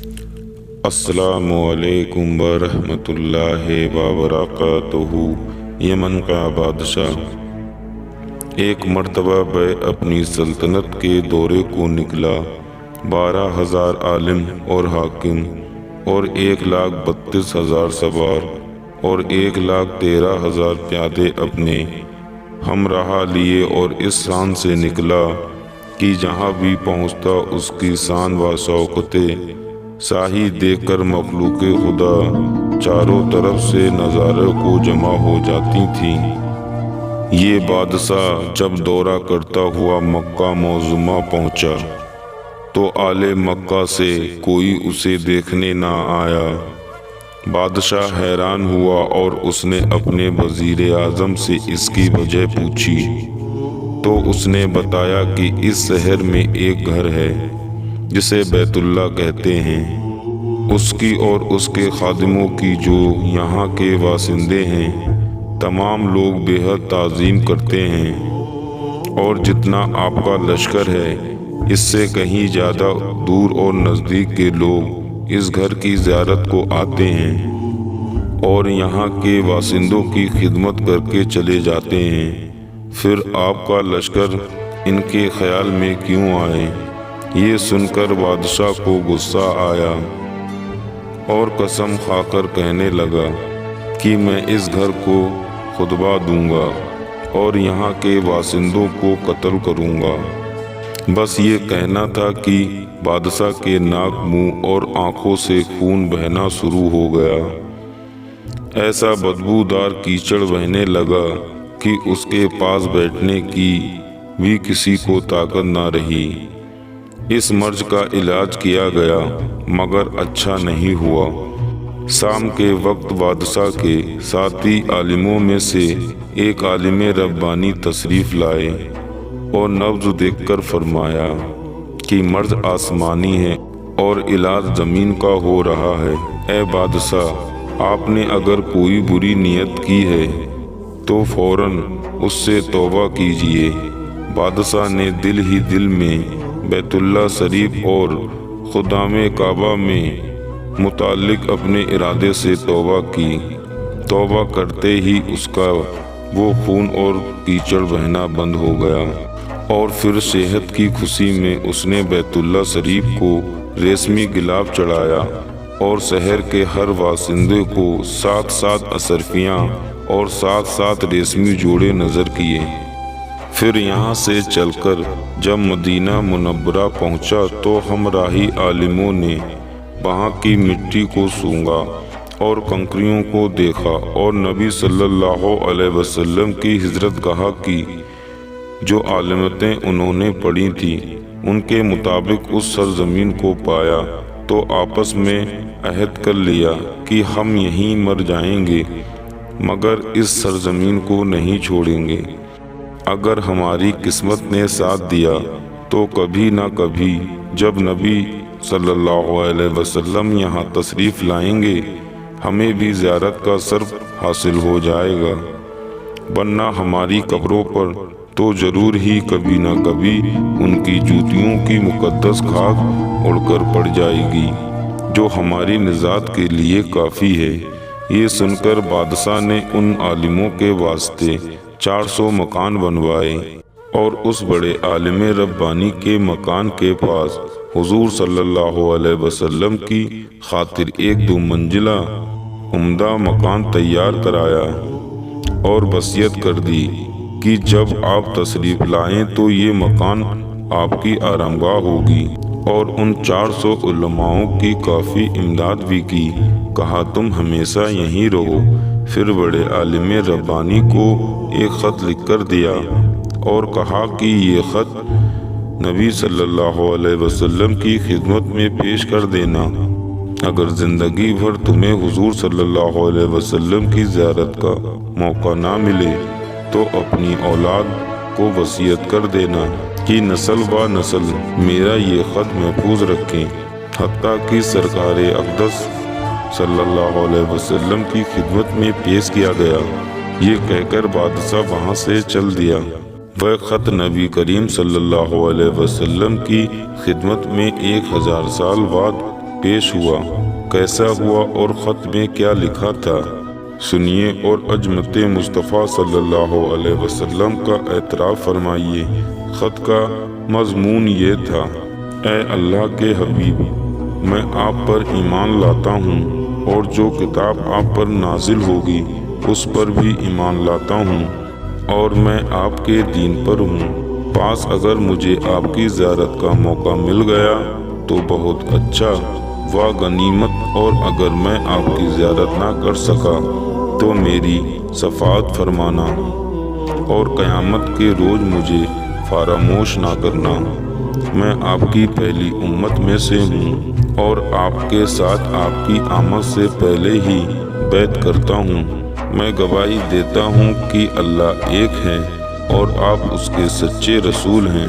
السلام علیکم ورحمۃ اللہ وبرکاتہ۔ یمن کا بادشاہ ایک مرتبہ بے اپنی سلطنت کے دورے کو نکلا۔ 12,000 عالم اور حاکم اور 1,32,000 سوار اور 1,13,000 پیادے اپنے ہمراہ لیے، اور اس شان سے نکلا کہ جہاں بھی پہنچتا اس کی شان و شوکت شاہی دیکھ کر مخلوق خدا چاروں طرف سے نظارے کو جمع ہو جاتی تھیں۔ یہ بادشاہ جب دورہ کرتا ہوا مکہ معظمہ پہنچا تو اہل مکہ سے کوئی اسے دیکھنے نہ آیا۔ بادشاہ حیران ہوا اور اس نے اپنے وزیر اعظم سے اس کی وجہ پوچھی تو اس نے بتایا کہ اس شہر میں ایک گھر ہے جسے بیت اللہ کہتے ہیں، اس کی اور اس کے خادموں کی جو یہاں کے باشندے ہیں تمام لوگ بے حد تعظیم کرتے ہیں، اور جتنا آپ کا لشکر ہے اس سے کہیں زیادہ دور اور نزدیک کے لوگ اس گھر کی زیارت کو آتے ہیں اور یہاں کے باشندوں کی خدمت کر کے چلے جاتے ہیں۔ پھر آپ کا لشکر ان کے خیال میں کیوں آئے؟ یہ سن کر بادشاہ کو غصہ آیا اور قسم کھا کر کہنے لگا کہ میں اس گھر کو خطبہ دوں گا اور یہاں کے باشندوں کو قتل کروں گا۔ بس یہ کہنا تھا کہ بادشاہ کے ناک، منہ اور آنکھوں سے خون بہنا شروع ہو گیا۔ ایسا بدبودار کیچڑ بہنے لگا کہ اس کے پاس بیٹھنے کی بھی کسی کو طاقت نہ رہی۔ اس مرض کا علاج کیا گیا مگر اچھا نہیں ہوا۔ شام کے وقت بادشاہ کے ساتھی عالموں میں سے ایک عالم ربانی تشریف لائے اور نبض دیکھ کر فرمایا کہ مرض آسمانی ہے اور علاج زمین کا ہو رہا ہے۔ اے بادشاہ، آپ نے اگر کوئی بری نیت کی ہے تو فوراً اس سے توبہ کیجیے۔ بادشاہ نے دل ہی دل میں بیت اللہ شریف اور خدام کعبہ میں متعلق اپنے ارادے سے توبہ کی۔ توبہ کرتے ہی اس کا وہ خون اور کیچڑ بہنا بند ہو گیا، اور پھر صحت کی خوشی میں اس نے بیت اللہ شریف کو ریشمی گلاب چڑھایا اور شہر کے ہر باشندے کو 7 اشرفیاں اور 7 ریشمی جوڑے نظر کیے۔ پھر یہاں سے چل کر جب مدینہ منورہ پہنچا تو ہمراہی عالموں نے وہاں کی مٹی کو سونگا اور کنکریوں کو دیکھا اور نبی صلی اللہ علیہ وسلم کی ہجرت گاہ کی جو علامتیں انہوں نے پڑھی تھیں ان کے مطابق اس سرزمین کو پایا، تو آپس میں عہد کر لیا کہ ہم یہیں مر جائیں گے مگر اس سرزمین کو نہیں چھوڑیں گے۔ اگر ہماری قسمت نے ساتھ دیا تو کبھی نہ کبھی جب نبی صلی اللہ علیہ وسلم یہاں تشریف لائیں گے ہمیں بھی زیارت کا شرف حاصل ہو جائے گا، ورنہ ہماری قبروں پر تو ضرور ہی کبھی نہ کبھی ان کی جوتیوں کی مقدس خاک اڑ کر پڑ جائے گی جو ہماری نجات کے لیے کافی ہے۔ یہ سن کر بادشاہ نے ان عالموں کے واسطے 400 مکان بنوائے اور اس بڑے عالم ربانی کے مکان کے پاس حضور صلی اللہ علیہ وسلم کی خاطر ایک 2 منزلہ عمدہ مکان تیار کرایا اور وصیت کر دی کہ جب آپ تشریف لائیں تو یہ مکان آپ کی آرامگاہ ہوگی، اور ان 400 علماؤں کی کافی امداد بھی کی۔ کہا تم ہمیشہ یہیں رہو۔ پھر بڑے عالم ربانی کو ایک خط لکھ کر دیا اور کہا کہ یہ خط نبی صلی اللہ علیہ وسلم کی خدمت میں پیش کر دینا۔ اگر زندگی بھر تمہیں حضور صلی اللہ علیہ وسلم کی زیارت کا موقع نہ ملے تو اپنی اولاد کو وصیت کر دینا کہ نسل با نسل میرا یہ خط محفوظ رکھیں، حتیٰ کہ سرکار اقدس صلی اللہ علیہ وسلم کی خدمت میں پیش کیا گیا۔ یہ کہہ کر بادشاہ وہاں سے چل دیا۔ وہ خط نبی کریم صلی اللہ علیہ وسلم کی خدمت میں 1000 سال بعد پیش ہوا، کیسا ہوا اور خط میں کیا لکھا تھا؟ سنیے اور عظمت مصطفیٰ صلی اللہ علیہ وسلم کا اعتراف فرمائیے۔ خط کا مضمون یہ تھا: اے اللہ کے حبیب، میں آپ پر ایمان لاتا ہوں اور جو کتاب آپ پر نازل ہوگی اس پر بھی ایمان لاتا ہوں، اور میں آپ کے دین پر ہوں۔ پاس اگر مجھے آپ کی زیارت کا موقع مل گیا تو بہت اچھا و غنیمت، اور اگر میں آپ کی زیارت نہ کر سکا تو میری شفاعت فرمانا اور قیامت کے روز مجھے فراموش نہ کرنا۔ میں آپ کی پہلی امت میں سے ہوں اور آپ کے ساتھ آپ کی آمد سے پہلے ہی بیعت کرتا ہوں۔ میں گواہی دیتا ہوں کہ اللہ ایک ہے اور آپ اس کے سچے رسول ہیں۔